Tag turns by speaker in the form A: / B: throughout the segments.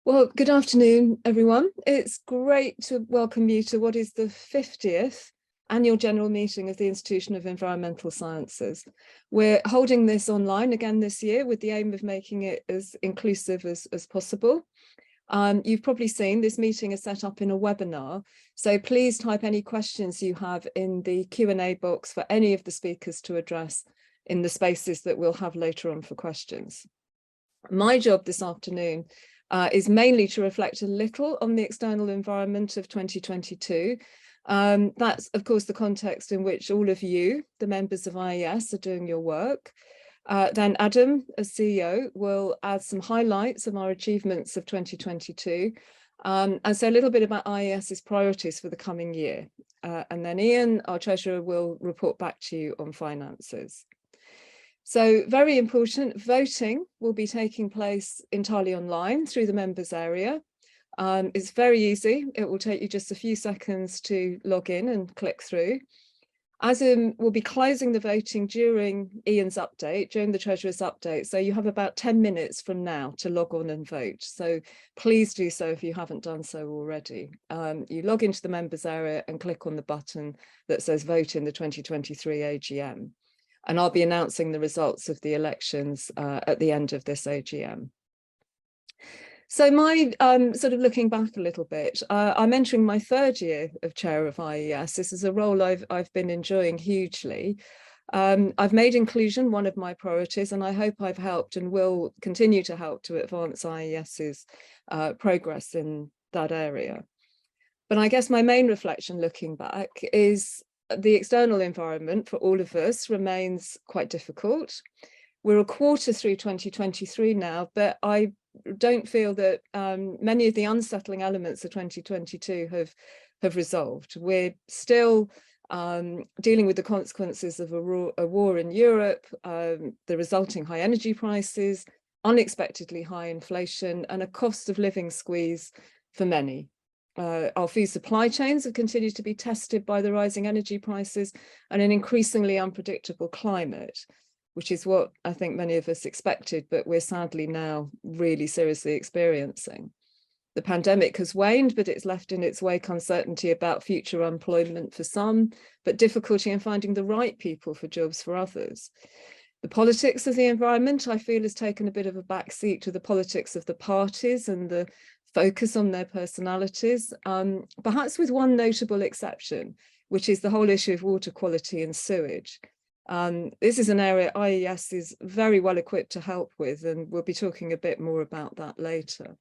A: Well, good afternoon, everyone. It's great to welcome you to what is the 50th annual general meeting of the Institution of Environmental Sciences. We're holding this online again this year with the aim of making it as inclusive as possible. You've probably seen this meeting is set up in a webinar, so please type any questions you have in the Q&A box for any of the speakers to address in the spaces that we'll have later on for questions. My job this afternoon is mainly to reflect a little on the external environment of 2022. That's, of course, the context in which all of you, the members of IES, are doing your work. Then Adam, as CEO, will add some highlights of our achievements of 2022, and so a little bit about IES's priorities for the coming year. And then Ian, our treasurer, will report back to you on finances. So very important, voting will be taking place entirely online through the members area. It's very easy. It will take you just a few seconds to log in and click through. Adam will be closing the voting during Ian's update, during the Treasurer's update. So you have about 10 minutes from now to log on and vote. So please do so if you haven't done so already. You log into the members area and click on the button that says vote in the 2023 AGM. And I'll be announcing the results of the elections at the end of this AGM. So my sort of looking back a little bit, I'm entering my third year of chair of IES. This is a role I've been enjoying hugely. I've made inclusion one of my priorities, and I hope I've helped and will continue to help to advance IES's progress in that area. But I guess my main reflection looking back is the external environment for all of us remains quite difficult. We're a quarter through 2023 now, but I don't feel that many of the unsettling elements of 2022 have resolved. We're still dealing with the consequences of a war in Europe, the resulting high energy prices, unexpectedly high inflation, and a cost of living squeeze for many. Our food supply chains have continued to be tested by the rising energy prices and an increasingly unpredictable climate, which is what I think many of us expected, but we're sadly now really seriously experiencing. The pandemic has waned, but it's left in its wake uncertainty about future employment for some, but difficulty in finding the right people for jobs for others. The politics of the environment, I feel, has taken a bit of a backseat to the politics of the parties and the focus on their personalities, perhaps with one notable exception, which is the whole issue of water quality and sewage. This is an area IES is very well equipped to help with, and we'll be talking a bit more about that later.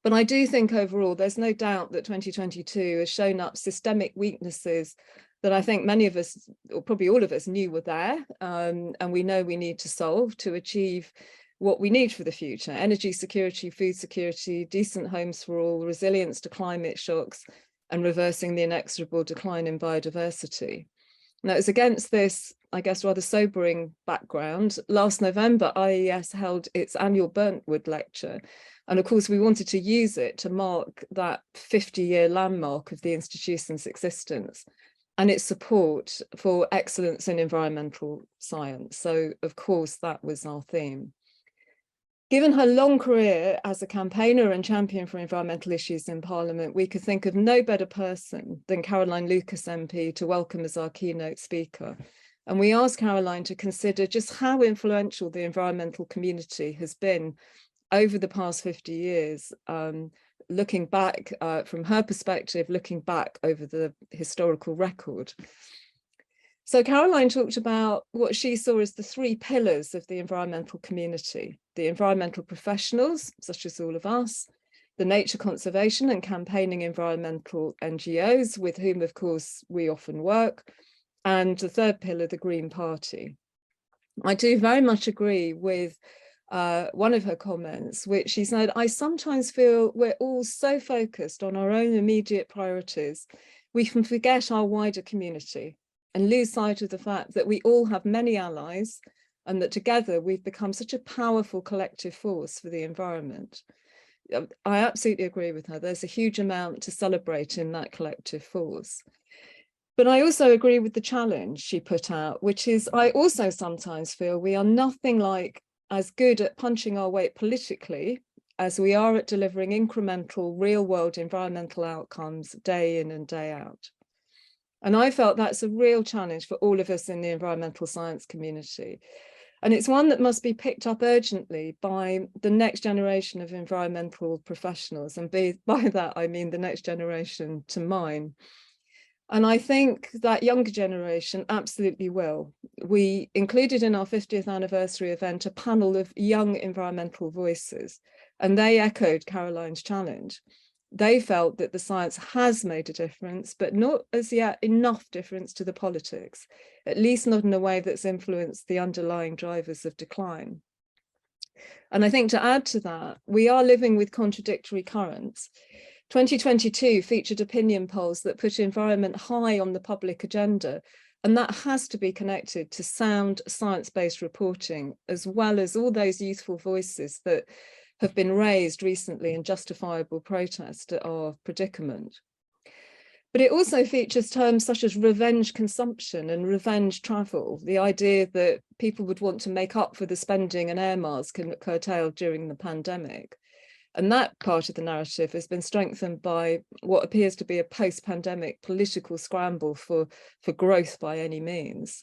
A: But I do think overall, there's no doubt that 2022 has shown up systemic weaknesses that I think many of us, or probably all of us, knew were there, and we know we need to solve to achieve what we need for the future: energy security, food security, decent homes for all, resilience to climate shocks, and reversing the inexorable decline in biodiversity. Now, it's against this, I guess, rather sobering background, last November, IES held its annual Burntwood lecture. And of course, we wanted to use it to mark that 50-year landmark of the institution's existence and its support for excellence in environmental science. So, of course, that was our theme. Given her long career as a campaigner and champion for environmental issues in Parliament, we could think of no better person than Caroline Lucas MP to welcome as our keynote speaker. And we asked Caroline to consider just how influential the environmental community has been over the past 50 years, looking back from her perspective, looking back over the historical record. So Caroline talked about what she saw as the three pillars of the environmental community: the environmental professionals, such as all of us, the nature conservation and campaigning environmental NGOs, with whom, of course, we often work, and the third pillar, the Green Party. I do very much agree with one of her comments, which she said, "I sometimes feel we're all so focused on our own immediate priorities, we can forget our wider community and lose sight of the fact that we all have many allies and that together we've become such a powerful collective force for the environment." I absolutely agree with her. There's a huge amount to celebrate in that collective force. But I also agree with the challenge she put out, which is I also sometimes feel we are nothing like as good at punching our weight politically as we are at delivering incremental real-world environmental outcomes day in and day out. And I felt that's a real challenge for all of us in the environmental science community. And it's one that must be picked up urgently by the next generation of environmental professionals. And by that, I mean the next generation to mine. And I think that younger generation absolutely will. We included in our 50th anniversary event a panel of young environmental voices, and they echoed Caroline's challenge. They felt that the science has made a difference, but not as yet enough difference to the politics, at least not in a way that's influenced the underlying drivers of decline. And I think to add to that, we are living with contradictory currents. 2022 featured opinion polls that put environment high on the public agenda, and that has to be connected to sound science-based reporting, as well as all those youthful voices that have been raised recently in justifiable protest at our predicament. But it also features terms such as revenge consumption and revenge travel, the idea that people would want to make up for the spending and air miles curtailed during the pandemic. And that part of the narrative has been strengthened by what appears to be a post-pandemic political scramble for growth by any means.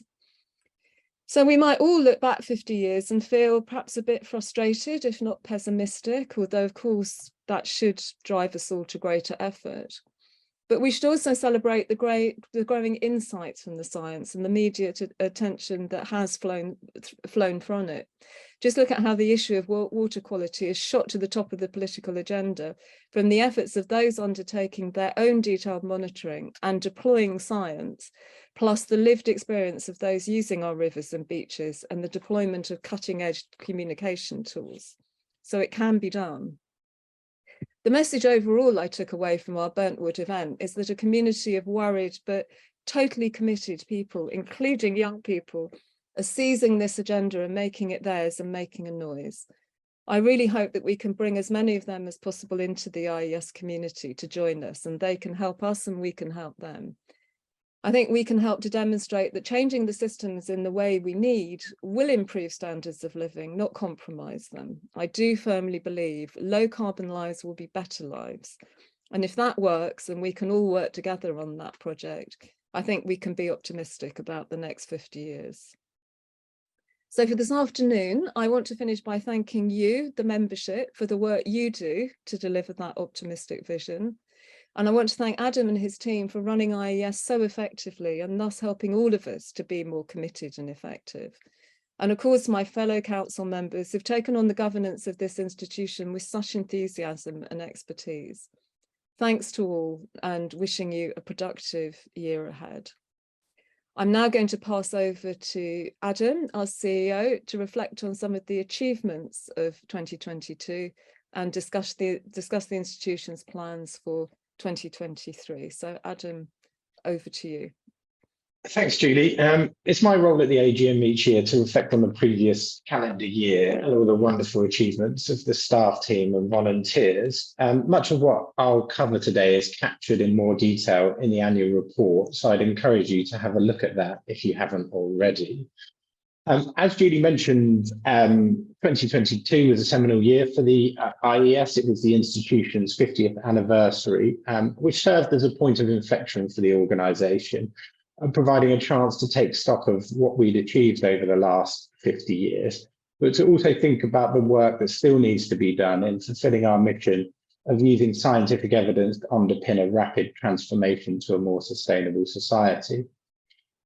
A: So we might all look back 50 years and feel perhaps a bit frustrated, if not pessimistic, although of course that should drive us all to greater effort. But we should also celebrate the growing insights from the science and the media attention that has flown from it. Just look at how the issue of water quality is shot to the top of the political agenda from the efforts of those undertaking their own detailed monitoring and deploying science, plus the lived experience of those using our rivers and beaches and the deployment of cutting-edge communication tools. So it can be done. The message overall I took away from our Burntwood event is that a community of worried but totally committed people, including young people, are seizing this agenda and making it theirs and making a noise. I really hope that we can bring as many of them as possible into the IES community to join us, and they can help us and we can help them. I think we can help to demonstrate that changing the systems in the way we need will improve standards of living, not compromise them. I do firmly believe low carbon lives will be better lives. And if that works and we can all work together on that project, I think we can be optimistic about the next 50 years. So for this afternoon, I want to finish by thanking you, the membership, for the work you do to deliver that optimistic vision. And I want to thank Adam and his team for running IES so effectively and thus helping all of us to be more committed and effective. And of course, my fellow council members who've taken on the governance of this institution with such enthusiasm and expertise. Thanks to all, and wishing you a productive year ahead. I'm now going to pass over to Adam, our CEO, to reflect on some of the achievements of 2022 and discuss the institution's plans for 2023. So Adam, over to you.
B: Thanks, Julie. It's my role at the AGM each year to reflect on the previous calendar year and all the wonderful achievements of the staff team and volunteers. Much of what I'll cover today is captured in more detail in the annual report, so I'd encourage you to have a look at that if you haven't already. As Julie mentioned, 2022 was a seminal year for the IES. It was the institution's 50th anniversary, which served as a point of inflection for the organisation, and providing a chance to take stock of what we'd achieved over the last 50 years, but to also think about the work that still needs to be done in fulfilling our mission of using scientific evidence to underpin a rapid transformation to a more sustainable society.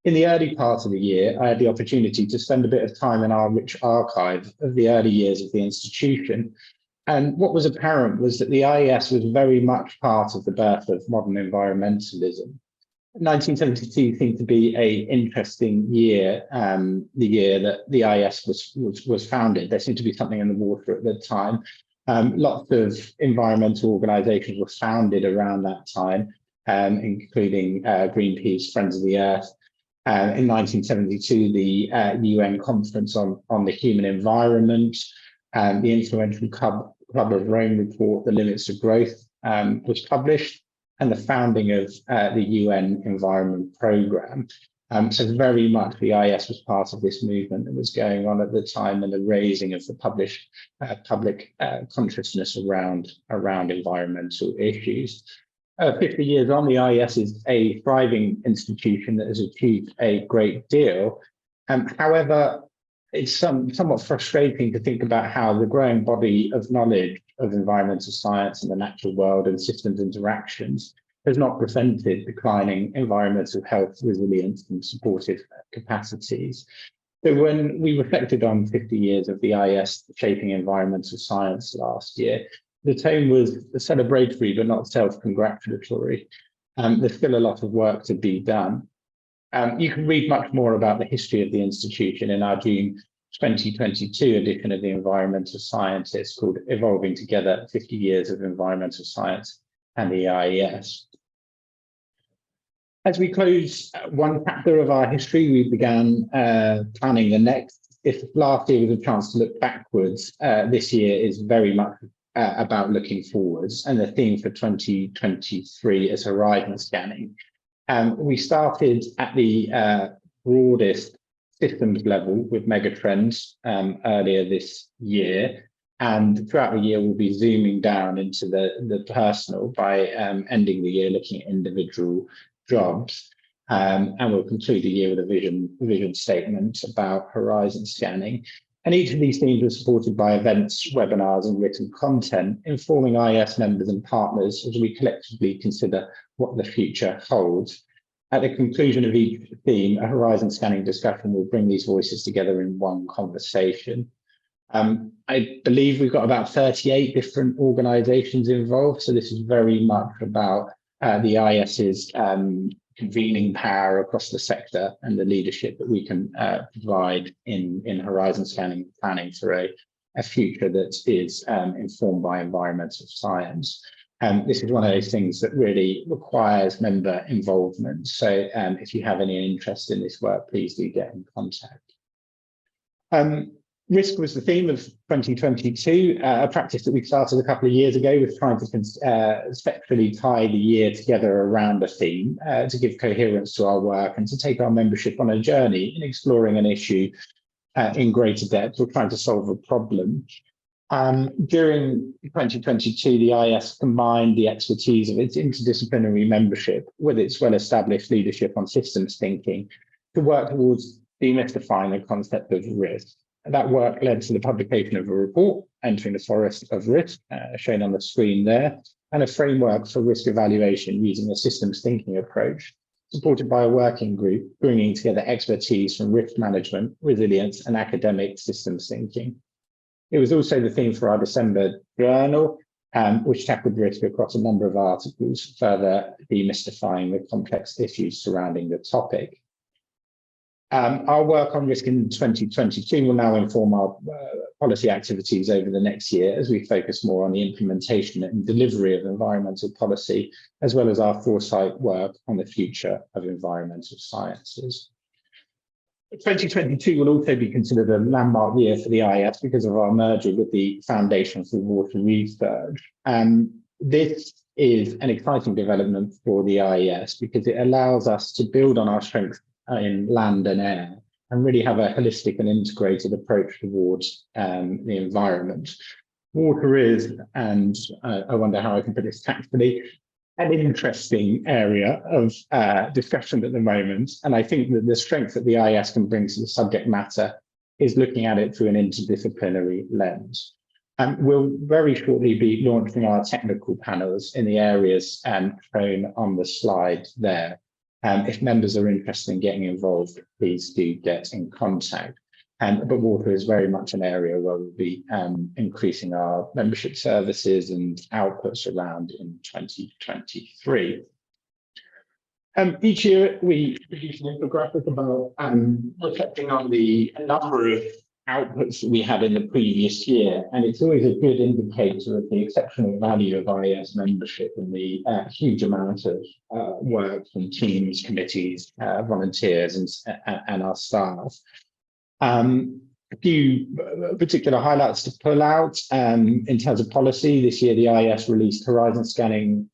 B: In the early part of the year, I had the opportunity to spend a bit of time in our rich archive of the early years of the institution. And what was apparent was that the IES was very much part of the birth of modern environmentalism. 1972 seemed to be an interesting year, the year that the IES was founded. There seemed to be something in the water at the time. Lots of environmental organisations were founded around that time, including Greenpeace, Friends of the Earth. In 1972, the UN Conference on the Human Environment, the influential Club of Rome report, The Limits of Growth, was published, and the founding of the UN Environment Programme. So very much the IS was part of this movement that was going on at the time, and the raising of the public consciousness around environmental issues. 50 years on, the IS is a thriving institution that has achieved a great deal. However, it's somewhat frustrating to think about how the growing body of knowledge of environmental science and the natural world and systems interactions has not prevented declining environmental health, resilience, and supportive capacities. So when we reflected on 50 years of the IS shaping environmental science last year, the tone was celebratory but not self-congratulatory. There's still a lot of work to be done. You can read much more about the history of the institution in our June 2022 edition of the Environmental Scientist, called Evolving Together, 50 Years of Environmental Science and the IES. As we close one chapter of our history, we began planning the next. If last year was a chance to look backwards, this year is very much about looking forwards, and the theme for 2023 is horizon scanning. We started at the broadest systems level with megatrends earlier this year, and throughout the year we'll be zooming down into the personal by ending the year looking at individual jobs, and we'll conclude the year with a vision statement about horizon scanning. And each of these themes was supported by events, webinars, and written content, informing IES members and partners as we collectively consider what the future holds. At the conclusion of each theme, a horizon scanning discussion will bring these voices together in one conversation. I believe we've got about 38 different organisations involved, so this is very much about the IS's convening power across the sector and the leadership that we can provide in horizon scanning planning for a future that is informed by environmental science. This is one of those things that really requires member involvement. So if you have any interest in this work, please do get in contact. Risk was the theme of 2022, a practice that we started a couple of years ago with trying to spectrally tie the year together around a theme to give coherence to our work and to take our membership on a journey in exploring an issue in greater depth or trying to solve a problem. During 2022, the IS combined the expertise of its interdisciplinary membership with its well-established leadership on systems thinking to work towards demystifying the concept of risk. That work led to the publication of a report, Entering the Forest of Risk, shown on the screen there, and a framework for risk evaluation using a systems thinking approach, supported by a working group bringing together expertise from risk management, resilience, and academic systems thinking. It was also the theme for our December journal, which tackled risk across a number of articles, further demystifying the complex issues surrounding the topic. Our work on risk in 2022 will now inform our policy activities over the next year as we focus more on the implementation and delivery of environmental policy, as well as our foresight work on the future of environmental sciences. 2022 will also be considered a landmark year for the IS because of our merger with the Foundation for Water Research. This is an exciting development for the IES because it allows us to build on our strengths in land and air and really have a holistic and integrated approach towards the environment. Water is, and I wonder how I can put this tactfully, an interesting area of discussion at the moment. And I think that the strength that the IES can bring to the subject matter is looking at it through an interdisciplinary lens. We'll very shortly be launching our technical panels in the areas shown on the slide there. If members are interested in getting involved, please do get in contact. But water is very much an area where we'll be increasing our membership services and outputs around in 2023. Each year we produce an infographic about reflecting on the number of outputs that we had in the previous year, and it's always a good indicator of the exceptional value of IES membership and the huge amount of work from teams, committees, volunteers, and our staff. A few particular highlights to pull out in terms of policy. This year, the IES released horizon scanning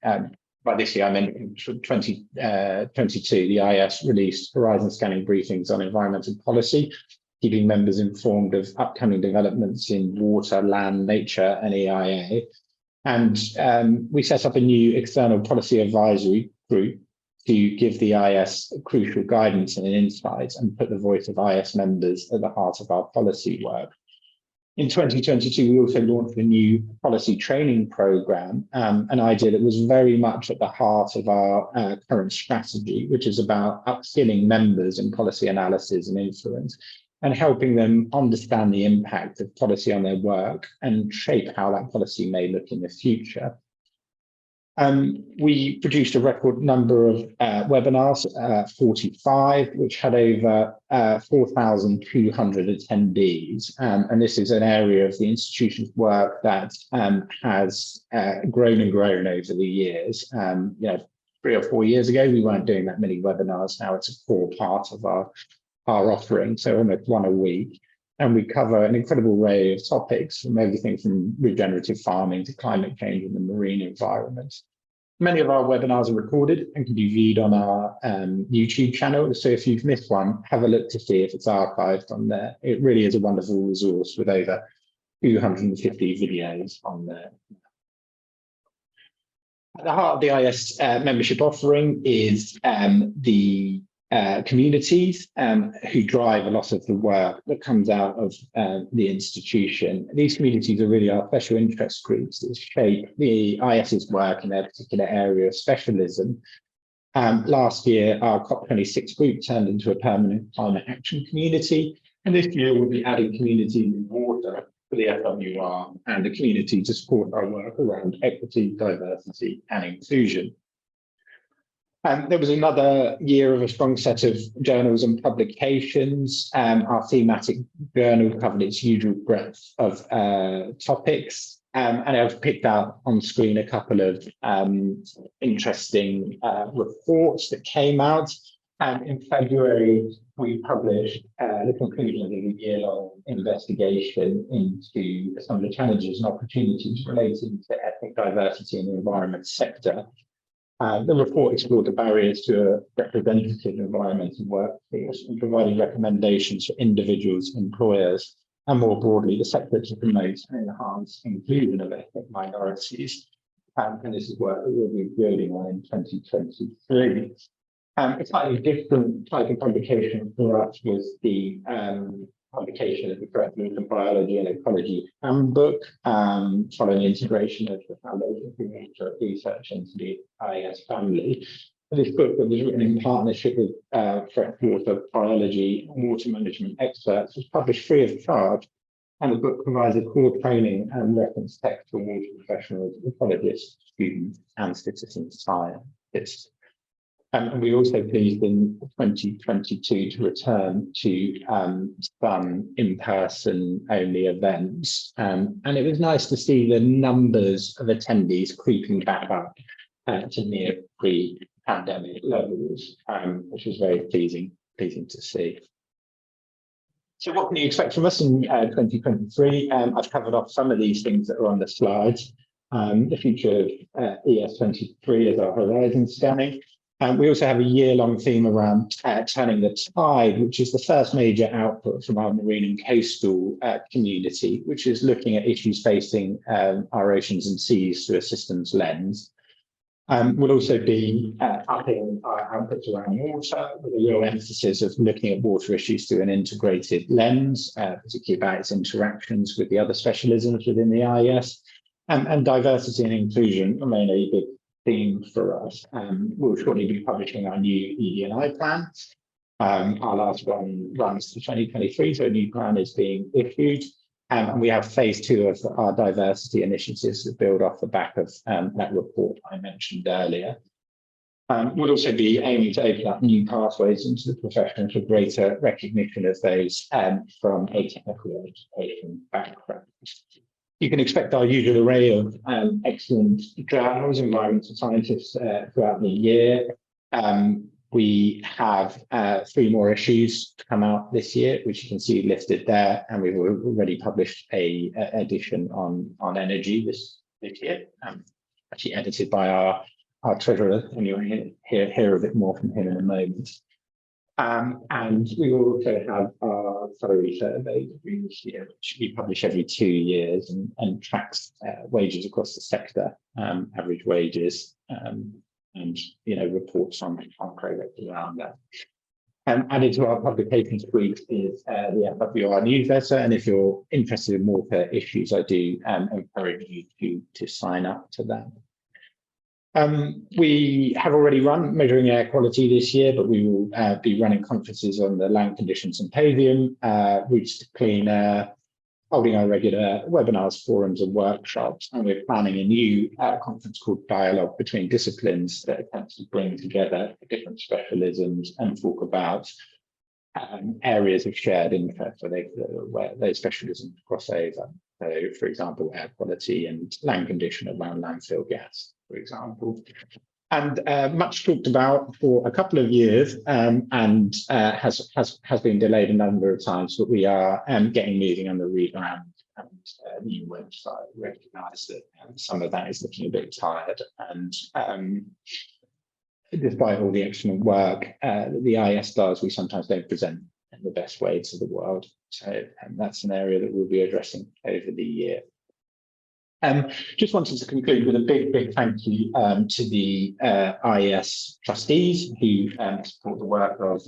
B: by this year, I meant in 2022, the IS released Horizon Scanning briefings on environmental policy, keeping members informed of upcoming developments in water, land, nature, and EIA. And we set up a new external policy advisory group to give the IS crucial guidance and insights and put the voice of IS members at the heart of our policy work. In 2022, we also launched a new policy training program, an idea that was very much at the heart of our current strategy, which is about upskilling members in policy analysis and influence, and helping them understand the impact of policy on their work and shape how that policy may look in the future. We produced a record number of webinars, 45, which had over 4,200 attendees. And this is an area of the institution's work that has grown and grown over the years. 3 or 4 years ago, we weren't doing that many webinars. Now it's a core part of our offering, so almost one a week. And we cover an incredible array of topics, from everything from regenerative farming to climate change in the marine environment. Many of our webinars are recorded and can be viewed on our YouTube channel. So if you've missed one, have a look to see if it's archived on there. It really is a wonderful resource with over 250 videos on there. At the heart of the IS membership offering is the communities who drive a lot of the work that comes out of the institution. These communities are really our special interest groups that shape the IS's work in their particular area of specialism. Last year, our COP26 group turned into a permanent climate action community, and this year we'll be adding communities in water for the FWR and the community to support our work around equity, diversity and inclusion. There was another year of a strong set of journals and publications. Our thematic journal covered its usual breadth of topics. And I've picked out on screen a couple of interesting reports that came out. In February, we published the conclusion of a year-long investigation into some of the challenges and opportunities relating to ethnic diversity in the environment sector. The report explored the barriers to a representative environmental workforce and provided recommendations for individuals, employers, and more broadly, the sector to promote and enhance inclusion of ethnic minorities. And this is work that we'll be building on in 2023. A slightly different type of publication for us was the publication of the Curriculum of Biology and Ecology Handbook, following integration of the Foundation for Research into the IS family. This book that was written in partnership with freshwater biology and water management experts was published free of charge, and the book provides a core training and reference text for water professionals, ecologists, students, and citizen scientists. And we also pleased in 2022 to return to some in-person only events. And it was nice to see the numbers of attendees creeping back up to near pre-pandemic levels, which was very pleasing to see. So what can you expect from us in 2023? I've covered off some of these things that are on the slides. The future of ES23 is our horizon scanning. We also have a year-long theme around turning the tide, which is the first major output from our marine and coastal community, which is looking at issues facing our oceans and seas through a systems lens. We'll also be upping our outputs around water with a real emphasis of looking at water issues through an integrated lens, particularly about its interactions with the other specialisms within the IES. And diversity and inclusion remain a big theme for us. We'll shortly be publishing our new ED&I plan. Our last one runs to 2023, so a new plan is being issued. And we have phase 2 of our diversity initiatives that build off the back of that report I mentioned earlier. We'll also be aiming to open up new pathways into the profession for greater recognition of those from a technical education background. You can expect our usual array of excellent journals, environmental scientists throughout the year. We have 3 more issues to come out this year, which you can see listed there, and we've already published a edition on energy this year, actually edited by our our treasurer, and you'll hear a bit more from him in a moment. And we will also have our salary survey this year, which we publish every 2 years and tracks wages across the sector, average wages, and reports on progress around that. Added to our publication suite is the FWR newsletter, and if you're interested in water issues, I do encourage you to sign up to that. We have already run Measuring Air Quality this year, but we will be running conferences on the Land Condition Symposium, Routes to Clean Air, holding our regular webinars, forums and workshops, and we're planning a new conference called Dialogue Between Disciplines that attempts to bring together different specialisms and talk about areas of shared interest where those specialisms cross over. So, for example, air quality and land condition around landfill gas, for example. And much talked about for a couple of years, and has been delayed a number of times, but we are getting moving on the rebrand and new website. Recognise that some of that is looking a bit tired, and despite all the excellent work that the IS does, we sometimes don't present in the best way to the world. So that's an area that we'll be addressing over the year. Just wanted to conclude with a big thank you to the IES trustees who support the work of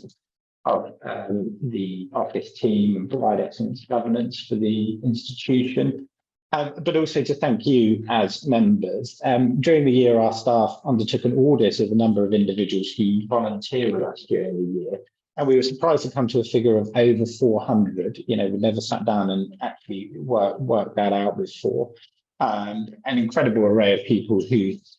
B: the office team and provide excellent governance for the institution, but also to thank you as members. During the year, our staff undertook an audit of a number of individuals who volunteered with us during the year, and we were surprised to come to a figure of over 400. We never sat down and actually worked that out before. An incredible array of people whose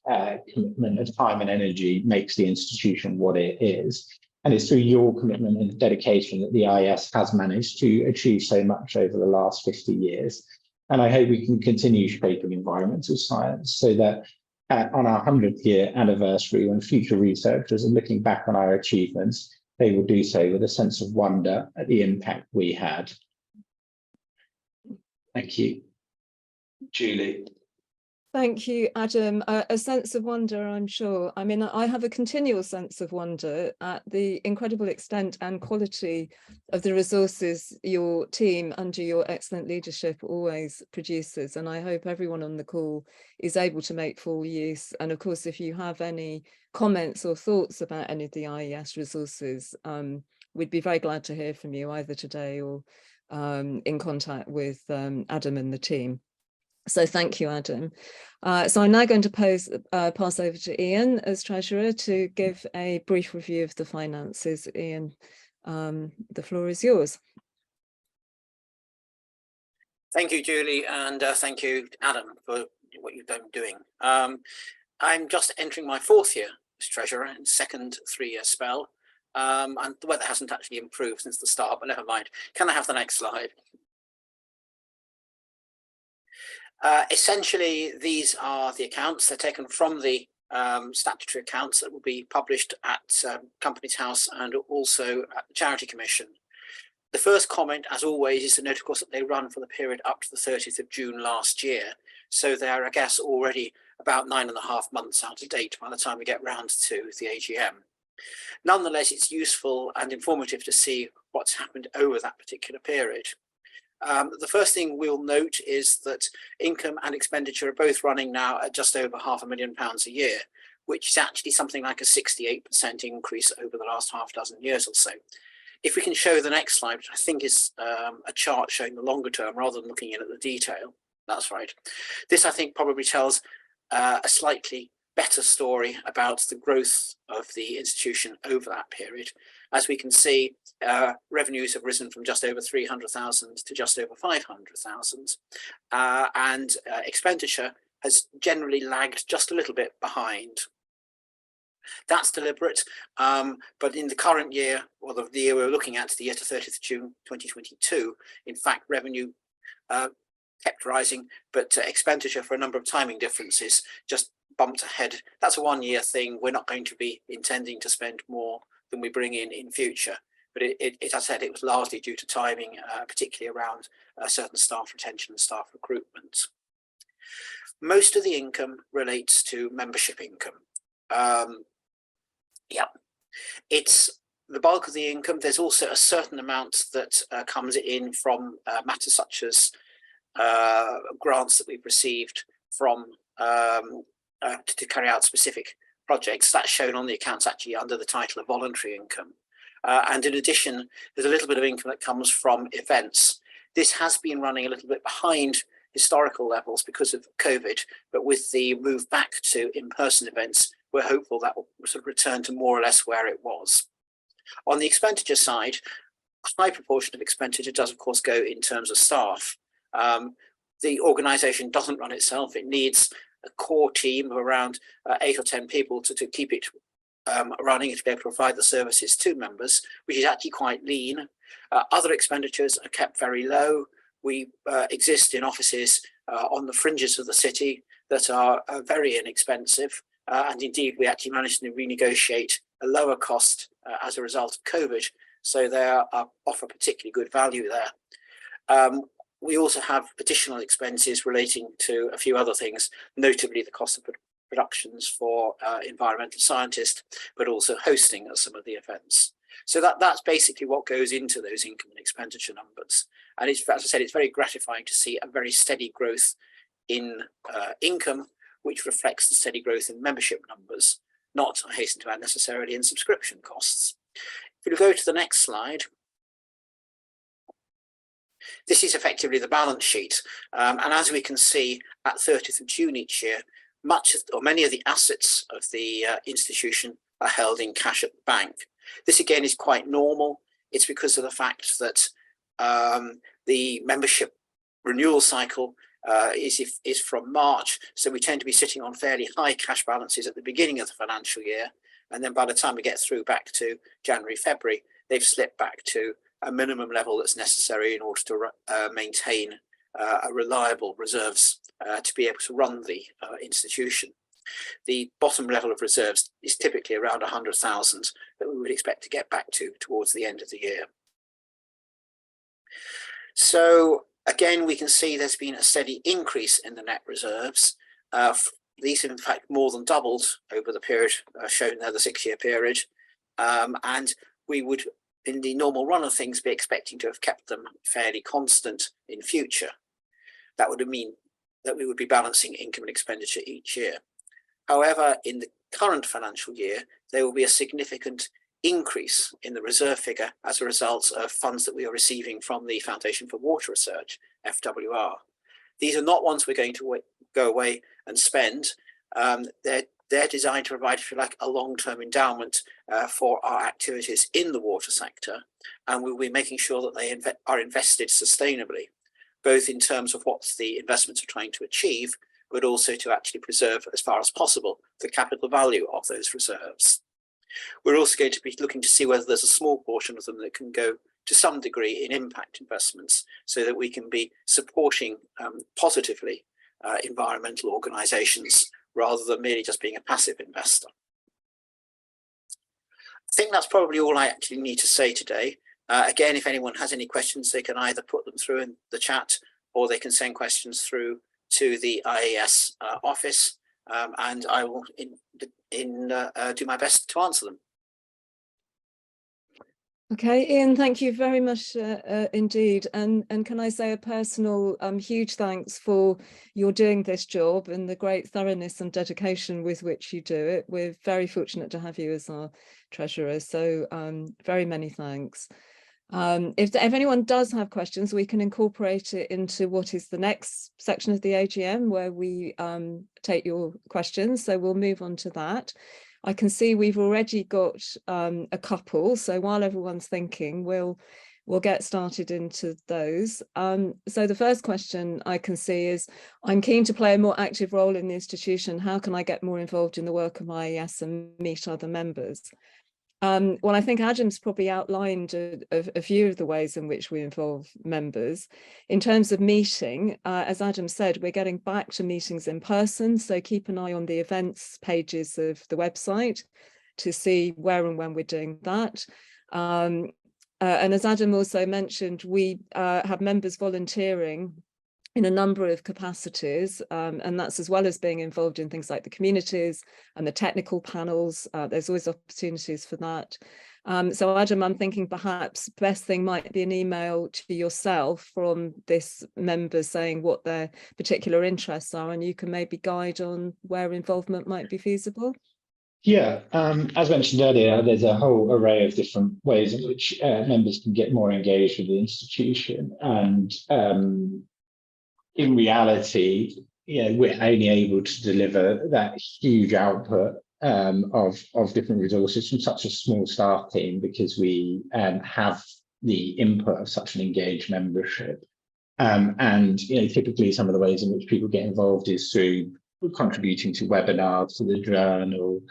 B: commitment of time and energy makes the institution what it is. And it's through your commitment and dedication that the IS has managed to achieve so much over the last 50 years. And I hope we can continue shaping environmental science so that on our 100th year anniversary, when future researchers are looking back on our achievements, they will do so with a sense of wonder at the impact we had. Thank you. Julie.
A: Thank you, Adam. A sense of wonder, I'm sure. I mean, I have a continual sense of wonder at the incredible extent and quality of the resources your team, under your excellent leadership, always produces. And I hope everyone on the call is able to make full use. And of course, if you have any comments or thoughts about any of the IES resources, we'd be very glad to hear from you either today or in contact with Adam and the team. So thank you, Adam. So I'm now going to pass over to Ian as Treasurer to give a brief review of the finances. Ian, the floor is yours.
C: Thank you, Julie, and thank you, Adam, for what you've been doing. I'm just entering my 4th year as Treasurer and second 3-year spell, and the weather hasn't actually improved since the start, but never mind. Can I have the next slide? Essentially, these are the accounts. They're taken from the statutory accounts that will be published at Companies House and also at the Charity Commission. The first comment, as always, is to note, of course, that they run for the period up to the 30th of June last year. So they're, I guess, already about 9.5 months out of date by the time we get round to the AGM. Nonetheless, it's useful and informative to see what's happened over that particular period. The first thing we'll note is that income and expenditure are both running now at just over £500,000 a year, which is actually something like a 68% increase over the last half dozen years or so. If we can show the next slide, which I think is a chart showing the longer term rather than looking in at the detail. That's right. This, I think, probably tells a slightly better story about the growth of the institution over that period. As we can see, revenues have risen from just over 300,000 to just over 500,000, and expenditure has generally lagged just a little bit behind. That's deliberate, but in the current year, or the year we're looking at, the year to 30th of June 2022, in fact, revenue kept rising, but expenditure, for a number of timing differences, just bumped ahead. That's a one-year thing. We're not going to be intending to spend more than we bring in future. But as I said, it was largely due to timing, particularly around certain staff retention and staff recruitment. Most of the income relates to membership income. Yeah, it's the bulk of the income. There's also a certain amount that comes in from matters such as grants that we've received from to carry out specific projects. That's shown on the accounts actually under the title of voluntary income. And in addition, there's a little bit of income that comes from events. This has been running a little bit behind historical levels because of COVID, but with the move back to in-person events, we're hopeful that will sort of return to more or less where it was. On the expenditure side, a high proportion of expenditure does of course go in terms of staff. The organisation doesn't run itself. It needs a core team of around 8 or 10 people to keep it running and to be able to provide the services to members, which is actually quite lean. Other expenditures are kept very low. We exist in offices on the fringes of the city that are very inexpensive. And indeed, we actually managed to renegotiate a lower cost as a result of COVID. So they offer particularly good value there. We also have additional expenses relating to a few other things, notably the cost of productions for environmental scientists, but also hosting of some of the events. So that's basically what goes into those income and expenditure numbers. And it's, as I said, it's very gratifying to see a very steady growth in income, which reflects the steady growth in membership numbers, not, I hasten to add, necessarily in subscription costs. If we go to the next slide, this is effectively the balance sheet. And as we can see at 30th of June each year, many of the assets of the institution are held in cash at the bank. This again is quite normal. It's because of the fact that the membership renewal cycle is from March. So we tend to be sitting on fairly high cash balances at the beginning of the financial year. And then by the time we get through back to January, February, they've slipped back to a minimum level that's necessary in order to maintain a reliable reserves to be able to run the institution. The bottom level of reserves is typically around 100,000 that we would expect to get back to towards the end of the year. So again, we can see there's been a steady increase in the net reserves. These have in fact more than doubled over the period shown there, the 6-year period. And we would, in the normal run of things, be expecting to have kept them fairly constant in future. That would mean that we would be balancing income and expenditure each year. However, in the current financial year, there will be a significant increase in the reserve figure as a result of funds that we are receiving from the Foundation for Water Research, FWR. These are not ones we're going to go away and spend. They're designed to provide, if you like, a long-term endowment for our activities in the water sector, and we'll be making sure that they are invested sustainably, both in terms of what the investments are trying to achieve, but also to actually preserve, as far as possible, the capital value of those reserves. We're also going to be looking to see whether there's a small portion of them that can go to some degree in impact investments, so that we can be supporting positively environmental organisations rather than merely just being a passive investor. I think that's probably all I actually need to say today. Again, if anyone has any questions, they can either put them through in the chat, or they can send questions through to the IAS office, and I will do my best to answer them.
A: Okay, Ian, thank you very much indeed. And can I say a personal huge thanks for your doing this job and the great thoroughness and dedication with which you do it. We're very fortunate to have you as our treasurer, so very many thanks. If anyone does have questions, we can incorporate it into what is the next section of the AGM, where we take your questions. So we'll move on to that. I can see we've already got a couple. So while everyone's thinking, we'll get started into those. So the first question I can see is, I'm keen to play a more active role in the institution. How can I get more involved in the work of IAS and meet other members? Well, I think Adam's probably outlined a few of the ways in which we involve members. In terms of meeting, as Adam said, we're getting back to meetings in person, so keep an eye on the events pages of the website to see where and when we're doing that. And as Adam also mentioned, we have members volunteering in a number of capacities, and that's as well as being involved in things like the communities and the technical panels. There's always opportunities for that. So Adam, I'm thinking perhaps best thing might be an email to yourself from this member saying what their particular interests are, and you can maybe guide on where involvement might be feasible.
B: Yeah, as mentioned earlier, there's a whole array of different ways in which members can get more engaged with the institution, and in reality, we're only able to deliver that huge output of different resources from such a small staff team because we have the input of such an engaged membership. And typically some of the ways in which people get involved is through contributing to webinars, to the journal,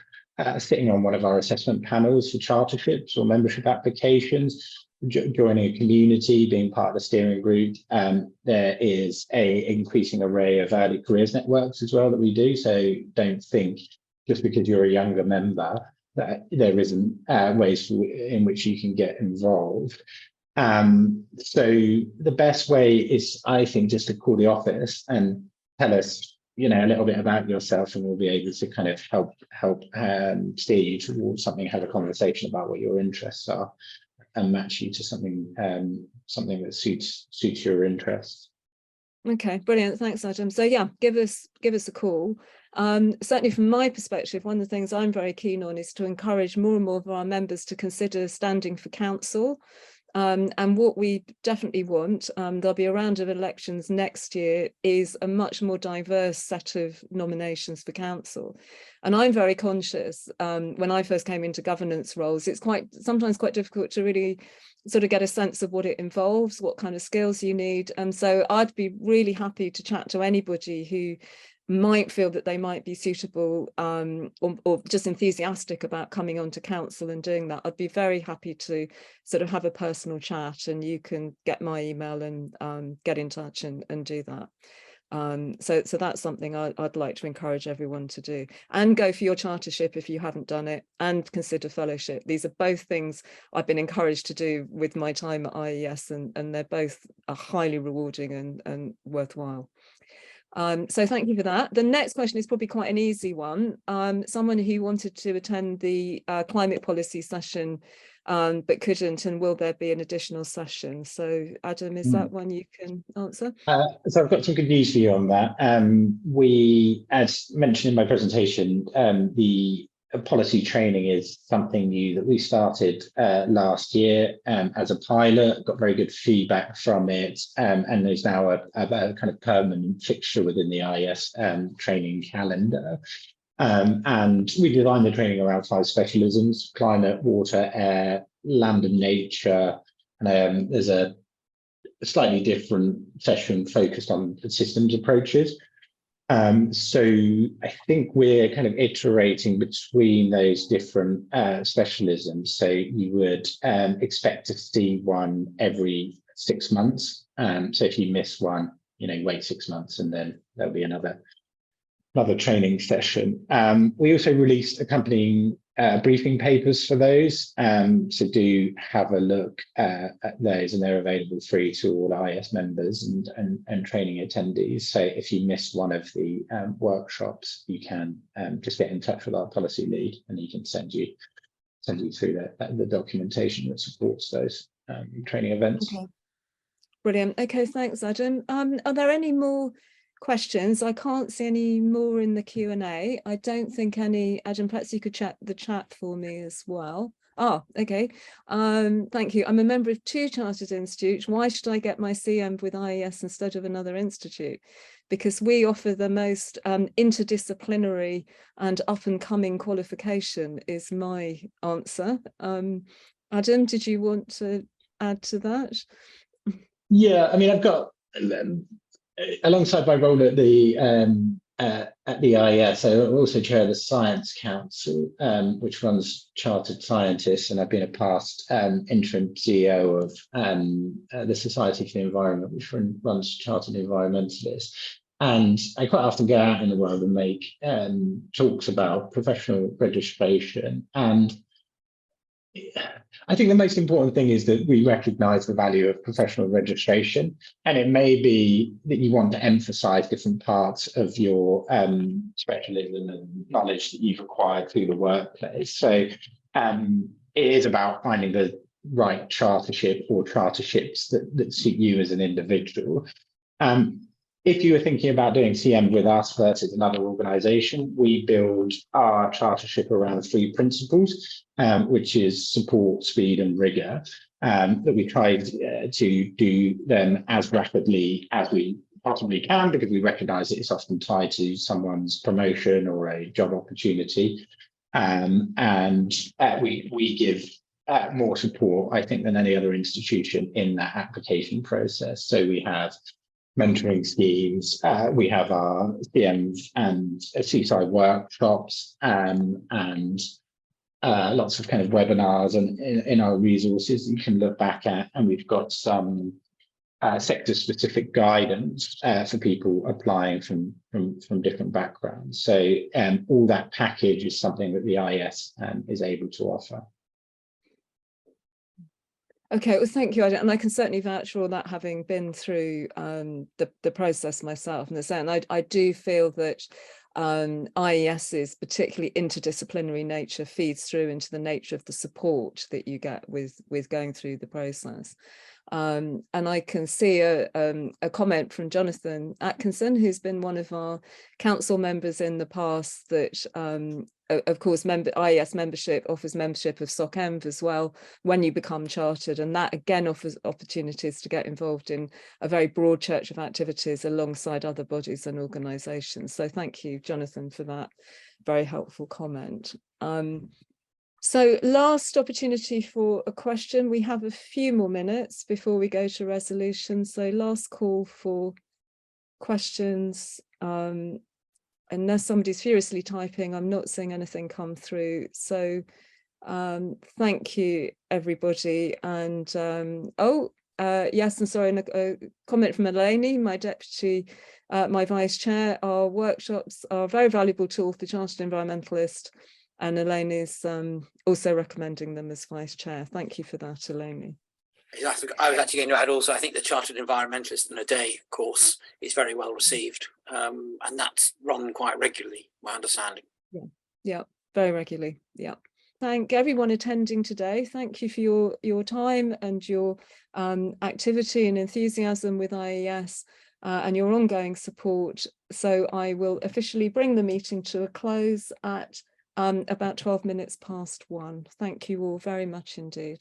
B: sitting on one of our assessment panels for charterships or membership applications, joining a community, being part of the steering group. There is a increasing array of early careers networks as well that we do. So don't think just because you're a younger member that there isn't ways in which you can get involved. So the best way is, I think, just to call the office and tell us, a little bit about yourself, and we'll be able to kind of help steer you towards something, have a conversation about what your interests are, and match you to something that suits your interests.
A: Okay, brilliant. Thanks, Adam. So yeah, give us a call. Certainly from my perspective, one of the things I'm very keen on is to encourage more and more of our members to consider standing for council. And what we definitely want, there'll be a round of elections next year, is a much more diverse set of nominations for council. And I'm very conscious, when I first came into governance roles, it's sometimes quite difficult to really sort of get a sense of what it involves, what kind of skills you need. And so I'd be really happy to chat to anybody who might feel that they might be suitable or just enthusiastic about coming onto council and doing that. I'd be very happy to sort of have a personal chat, and you can get my email and get in touch and do that. So that's something I'd like to encourage everyone to do, and go for your chartership if you haven't done it, and consider fellowship. These are both things I've been encouraged to do with my time at IES, and they're both highly rewarding and worthwhile. So thank you for that. The next question is probably quite an easy one. Someone who wanted to attend the climate policy session but couldn't, and will there be an additional session? So Adam, is that one you can answer?
B: So I've got some good news for you on that. We, as mentioned in my presentation, the policy training is something new that we started last year as a pilot, got very good feedback from it, and there's now a kind of permanent fixture within the IES training calendar. And we designed the training around 5 specialisms: climate, water, air, land and nature. And there's a slightly different session focused on the systems approaches. So I think we're kind of iterating between those different specialisms. So you would expect to see one every 6 months. So if you miss one, wait 6 months, and then there'll be another training session. We also released accompanying briefing papers for those. So do have a look at those, and they're available free to all IES members and training attendees. So if you missed one of the workshops, you can just get in touch with our policy lead, and he can send you through the documentation that supports those training events.
A: Okay. Brilliant. Okay, thanks, Adam. Are there any more questions? I can't see any more in the Q&A. I don't think any. Adam, perhaps you could check the chat for me as well. Oh, okay. Thank you. I'm a member of 2 chartered institutes. Why should I get my CM with IES instead of another institute? Because we offer the most interdisciplinary and up-and-coming qualification, is my answer. Adam, did you want to add to that?
B: Yeah, I mean, I've got, alongside my role at the IES, I also chair the Science Council, which runs chartered scientists, and I've been a past interim CEO of the Society for the Environment, which runs chartered environmentalists. And I quite often go out in the world and make talks about professional registration. And I think the most important thing is that we recognise the value of professional registration, and it may be that you want to emphasise different parts of your specialism and knowledge that you've acquired through the workplace. So it is about finding the right chartership or charterships that suit you as an individual. If you were thinking about doing CM with us versus another organisation, we build our chartership around 3 principles, which is support, speed and rigour, that we try to do them as rapidly as we possibly can, because we recognise that it's often tied to someone's promotion or a job opportunity. We give more support, I think, than any other institution in that application process. So we have mentoring schemes, we have our CMs and Seaside workshops, and lots of kind of webinars and in our resources you can look back at, and we've got some sector specific guidance for people applying from different backgrounds. So all that package is something that the IES is able to offer.
A: Okay, well, thank you, and I can certainly vouch for all that, having been through the process myself. And I do feel that IES's particularly interdisciplinary nature feeds through into the nature of the support that you get with going through the process. And I can see a comment from Jonathan Atkinson, who's been one of our council members in the past, that of course IES membership offers membership of SOCEMV as well when you become chartered, and that again offers opportunities to get involved in a very broad church of activities alongside other bodies and organisations. So thank you, Jonathan, for that very helpful comment. So last opportunity for a question. We have a few more minutes before we go to resolution. So last call for questions. Unless somebody's furiously typing, I'm not seeing anything come through. So thank you, everybody. And yes, and sorry, a comment from Eleni, my deputy, my vice chair. Our workshops are a very valuable tool for the chartered environmentalist, and Elaine is also recommending them as vice chair. Thank you for that, Elaine.
C: I was actually going to add also, I think the Chartered Environmentalist in a Day course is very well received, and that's run quite regularly, my understanding.
A: Yeah, very regularly. Yeah. Thank everyone attending today. Thank you for your time and your activity and enthusiasm with IES and your ongoing support. So I will officially bring the meeting to a close at about 12 minutes past 1. Thank you all very much indeed.